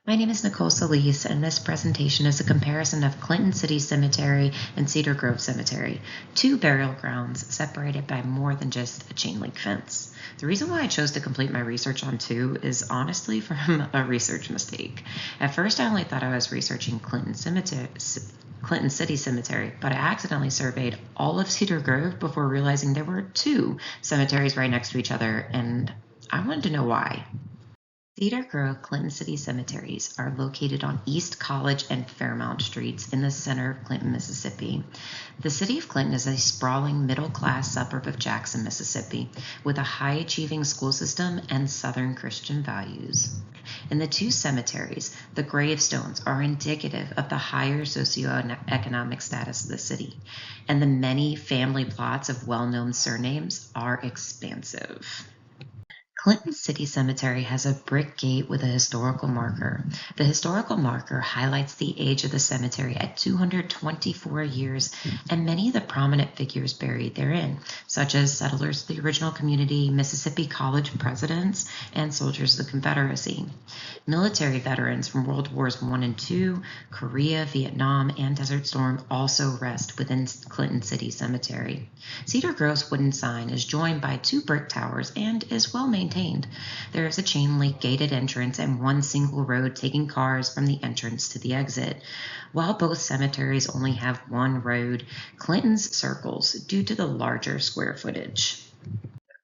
My name is Nicole Solis, and this presentation is a comparison of Clinton City Cemetery and Cedar Grove Cemetery, two burial grounds separated by more than just a chain link fence. The reason why I chose to complete my research on two is honestly from a research mistake. At first, I only thought I was researching Clinton City Cemetery, but I accidentally surveyed all of Cedar Grove before realizing there were two cemeteries right next to each other, and I wanted to know why. Cedar Grove Clinton City cemeteries are located on East College and Fairmount Streets in the center of Clinton, Mississippi. The city of Clinton is a sprawling middle-class suburb of Jackson, Mississippi, with a high-achieving school system and Southern Christian values. In the two cemeteries, the gravestones are indicative of the higher socioeconomic status of the city, and the many family plots of well-known surnames are expansive. Clinton City Cemetery has a brick gate with a historical marker. The historical marker highlights the age of the cemetery at 224 years and many of the prominent figures buried therein, such as settlers of the original community, Mississippi College presidents, and soldiers of the Confederacy. Military veterans from World Wars I and II, Korea, Vietnam, and Desert Storm also rest within Clinton City Cemetery. Cedar Grove's wooden sign is joined by two brick towers and is well maintained. There is a chain link gated entrance and one single road taking cars from the entrance to the exit. While both cemeteries only have one road, Clinton's circles due to the larger square footage.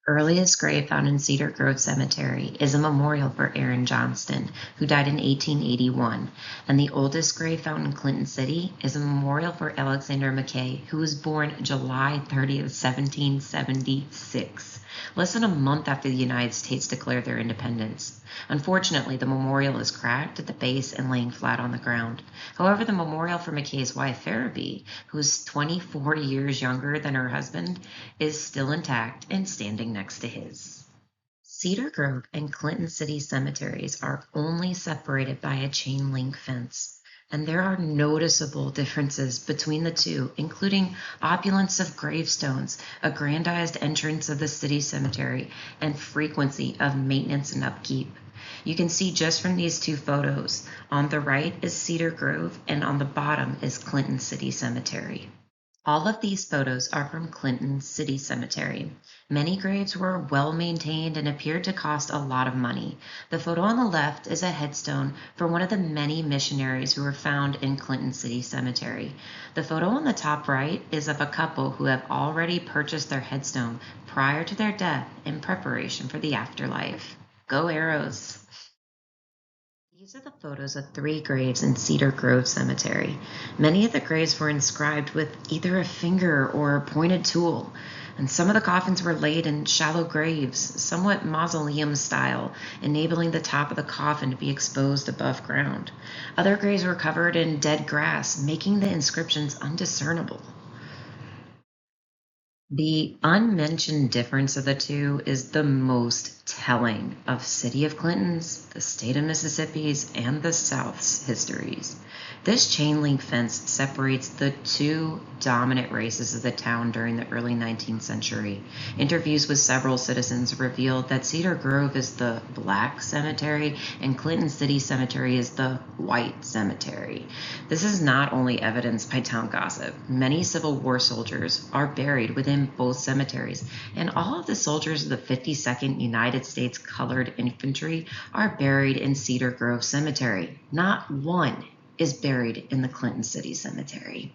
Earliest grave found in Cedar Grove Cemetery is a memorial for Aaron Johnston, who died in 1881, and the oldest grave found in Clinton City is a memorial for Alexander McKay, who was born July 30th, 1776, less than a month after the United States declared their independence. Unfortunately, the memorial is cracked at the base and laying flat on the ground. However, the memorial for McKay's wife, Farabee, who is 24 years younger than her husband, is still intact and standing next to his. Cedar Grove and Clinton City cemeteries are only separated by a chain link fence, and there are noticeable differences between the two, including opulence of gravestones, aggrandized entrance of the city cemetery, and frequency of maintenance and upkeep. You can see just from these two photos, on the right is Cedar Grove and on the bottom is Clinton City Cemetery. All of these photos are from Clinton City Cemetery. Many graves were well maintained and appeared to cost a lot of money. The photo on the left is a headstone for one of the many missionaries who were found in Clinton City Cemetery. The photo on the top right is of a couple who have already purchased their headstone prior to their death in preparation for the afterlife. Go Arrows! These are the photos of three graves in Cedar Grove Cemetery. Many of the graves were inscribed with either a finger or a pointed tool, and some of the coffins were laid in shallow graves, somewhat mausoleum style, enabling the top of the coffin to be exposed above ground. Other graves were covered in dead grass, making the inscriptions undiscernible. The unmentioned difference of the two is the most telling of City of Clinton's, the state of Mississippi's, and the South's histories. This chain link fence separates the two dominant races of the town during the early 19th century. Interviews with several citizens revealed that Cedar Grove is the black cemetery and Clinton City Cemetery is the white cemetery. This is not only evidenced by town gossip. Many Civil War soldiers are buried within both cemeteries, and all of the soldiers of the 52nd United States Colored Infantry are buried in Cedar Grove Cemetery. Not one is buried in the Clinton City Cemetery.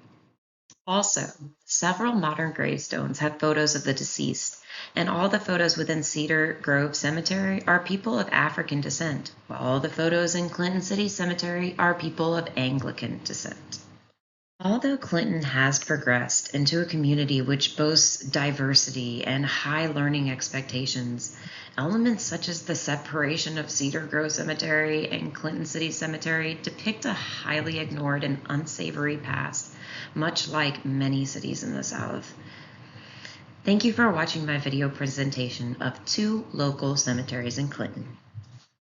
Also, several modern gravestones have photos of the deceased, and all the photos within Cedar Grove Cemetery are people of African descent, while all the photos in Clinton City Cemetery are people of Anglican descent. Although Clinton has progressed into a community which boasts diversity and high learning expectations, elements such as the separation of Cedar Grove Cemetery and Clinton City Cemetery depict a highly ignored and unsavory past, much like many cities in the South. Thank you for watching my video presentation of two local cemeteries in Clinton.